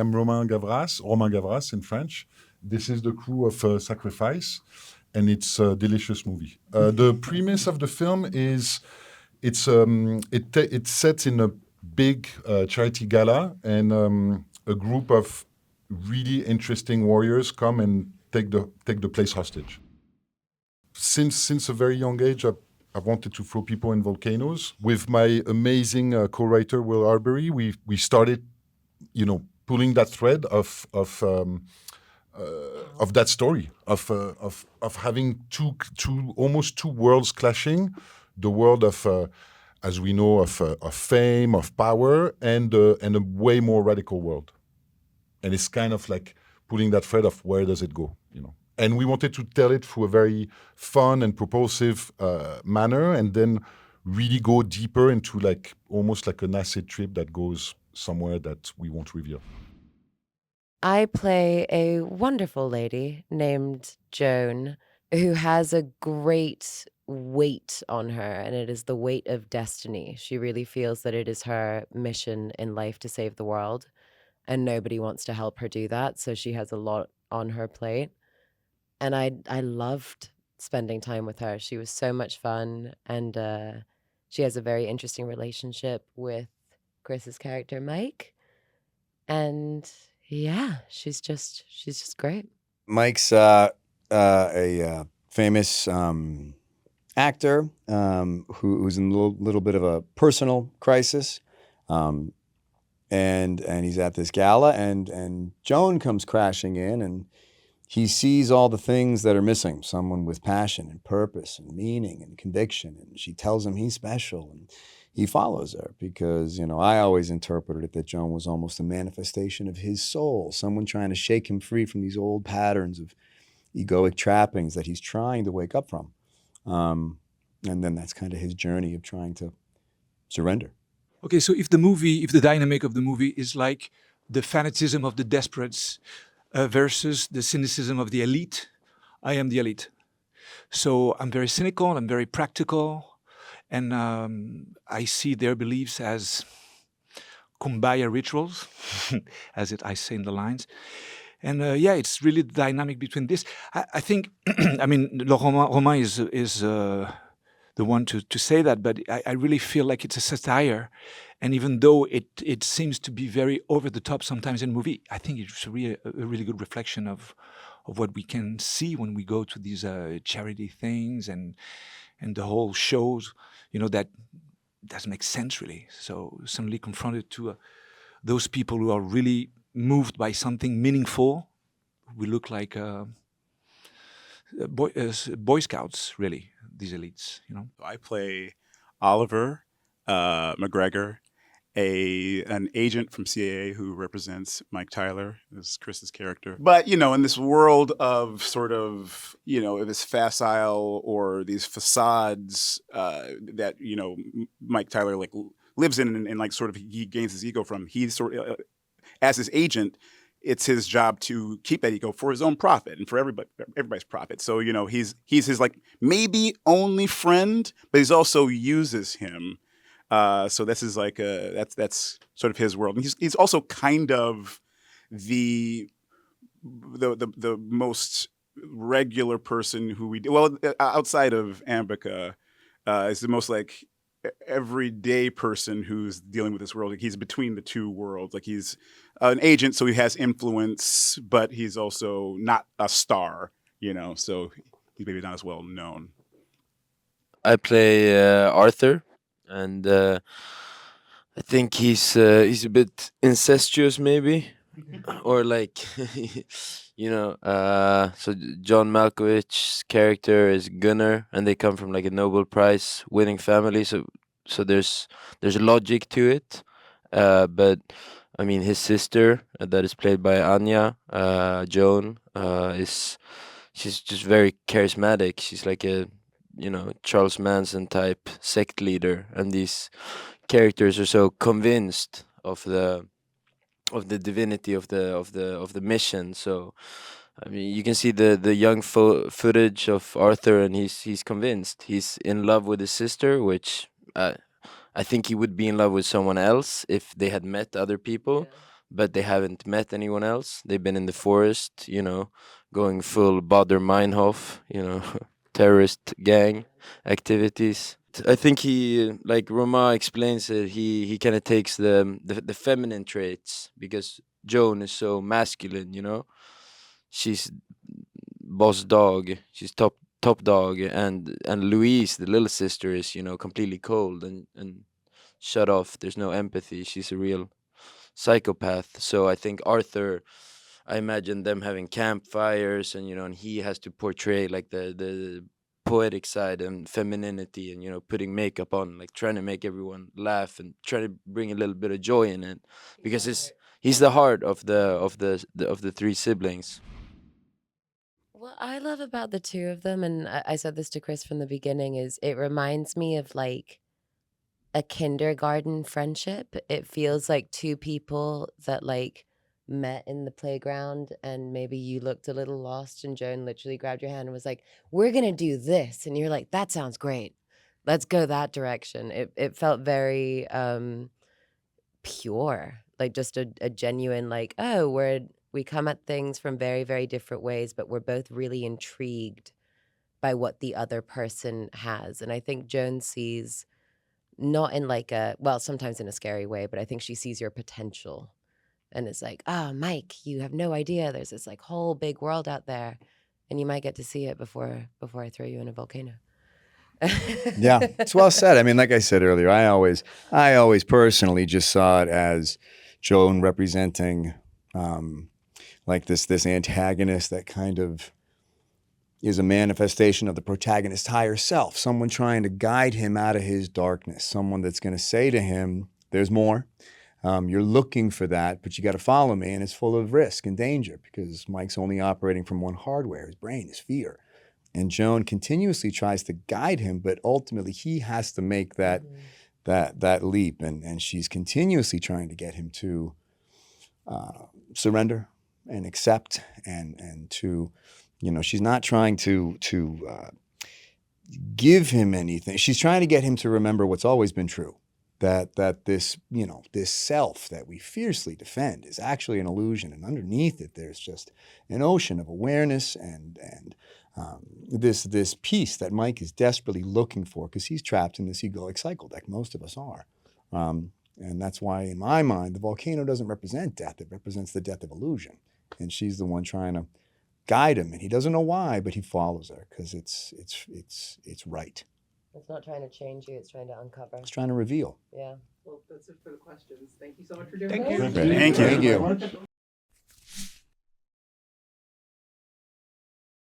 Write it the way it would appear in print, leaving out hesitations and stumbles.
I'm Romain Gavras in French. This is the crew of Sacrifice, and it's a delicious movie. The premise of the film is it's set in a big charity gala, and a group of really interesting warriors come and take the place hostage. Since a very young age, I've wanted to throw people in volcanoes. With my amazing co-writer Will Arbery, we started, pulling that thread of that story of having almost two worlds clashing, the world of as we know of fame, of power, and a way more radical world. And it's kind of like pulling that thread of where does it go, And we wanted to tell it through a very fun and propulsive manner, and then really go deeper into almost like an acid trip that goes somewhere that we won't reveal. I play a wonderful lady named Joan who has a great weight on her, and it is the weight of destiny. She really feels that it is her mission in life to save the world, and nobody wants to help her do that, so she has a lot on her plate. And I loved spending time with her. She was so much fun, and she has a very interesting relationship with Chris's character, Mike. And yeah, she's just great. Mike's a famous actor who's in a little bit of a personal crisis, and he's at this gala, and Joan comes crashing in, and he sees all the things that are missing, someone with passion and purpose and meaning and conviction, and she tells him he's special, and he follows her because, I always interpreted it that Joan was almost a manifestation of his soul, someone trying to shake him free from these old patterns of egoic trappings that he's trying to wake up from. And then that's kind of his journey of trying to surrender. Okay, so if the dynamic of the movie is like the fanaticism of the desperates versus the cynicism of the elite, I am the elite. So I'm very cynical, I'm very practical, and I see their beliefs as kumbaya rituals, I say in the lines. And it's really the dynamic between this. I think, Romain is the one to say that, but I really feel like it's a satire. And even though it seems to be very over the top sometimes in movie, I think it's a really good reflection of what we can see when we go to these charity things and the whole shows, that doesn't make sense really. So suddenly confronted to those people who are really moved by something meaningful, we look like Boy Scouts, really, these elites, I play Oliver McGregor, an agent from CAA who represents Mike Tyler, as Chris's character. But, in this world of sort of, this facile or these facades that, Mike Tyler lives in and sort of he gains his ego from, he's sort of, as his agent, it's his job to keep that ego for his own profit and for everybody's profit. So, he's his maybe only friend, but he also uses him. So this is that's sort of his world. And he's also kind of the most regular person who outside of Ambica, is the most everyday person who's dealing with this world. He's between the two worlds. He's an agent, so he has influence, but he's also not a star, so he's maybe not as well known. I play Arthur, and I think he's a bit incestuous, maybe, or so John Malkovich's character is Gunnar, and they come from a Nobel Prize winning family. So there's logic to it, but his sister, that is played by Anya, Joan, she's just very charismatic. She's like a Charles Manson type sect leader, and these characters are so convinced of the divinity of the mission. So you can see the young footage of Arthur, and he's convinced. He's in love with his sister, which I think he would be in love with someone else if they had met other people. but they haven't met anyone else. They've been in the forest, you know, going full Baader Meinhof, you know, terrorist gang activities. I think he, like Roma explains it, he kind of takes the feminine traits because Joan is so masculine, you know. She's boss dog, she's top dog, and Louise, the little sister, is, you know, completely cold and shut off. There's no empathy. She's a real psychopath. So I think Arthur, I imagine them having campfires, and, you know, and he has to portray like the poetic side and femininity, and, you know, putting makeup on, like trying to make everyone laugh and trying to bring a little bit of joy in it, because he's the heart of the three siblings. What I love about the two of them, and I said this to Chris from the beginning, is it reminds me of like a kindergarten friendship. It feels like two people that like met in the playground, and maybe you looked a little lost and Joan literally grabbed your hand and was like, "We're gonna do this." And you're like, "That sounds great. Let's go that direction." It felt very pure, like just a genuine like, oh, we come at things from very, very different ways, but we're both really intrigued by what the other person has. And I think Joan sees, not in like a, well, sometimes in a scary way, but I think she sees your potential and it's like, "Ah, Mike, you have no idea. There's this like whole big world out there, and you might get to see it before I throw you in a volcano." Yeah, it's well said. I mean, like I said earlier, I always personally just saw it as Joan representing like this antagonist that kind of is a manifestation of the protagonist's higher self, someone trying to guide him out of his darkness, someone that's going to say to him, "There's more. You're looking for that, but you got to follow me." And it's full of risk and danger because Mike's only operating from one hardware, his brain, his fear. And Joan continuously tries to guide him, but ultimately he has to make that leap. And she's continuously trying to get him to surrender and accept, and to, you know, she's not trying to give him anything. She's trying to get him to remember what's always been true. That this, you know, this self that we fiercely defend is actually an illusion, and underneath it, there's just an ocean of awareness and this peace that Mike is desperately looking for, because he's trapped in this egoic cycle that most of us are. And that's why, in my mind, the volcano doesn't represent death; it represents the death of illusion. And she's the one trying to guide him, and he doesn't know why, but he follows her because it's right. It's not trying to change you, it's trying to uncover. It's trying to reveal. Yeah. Well, that's it for the questions. Thank you so much for doing Thank this. you. Thank you. Thank you.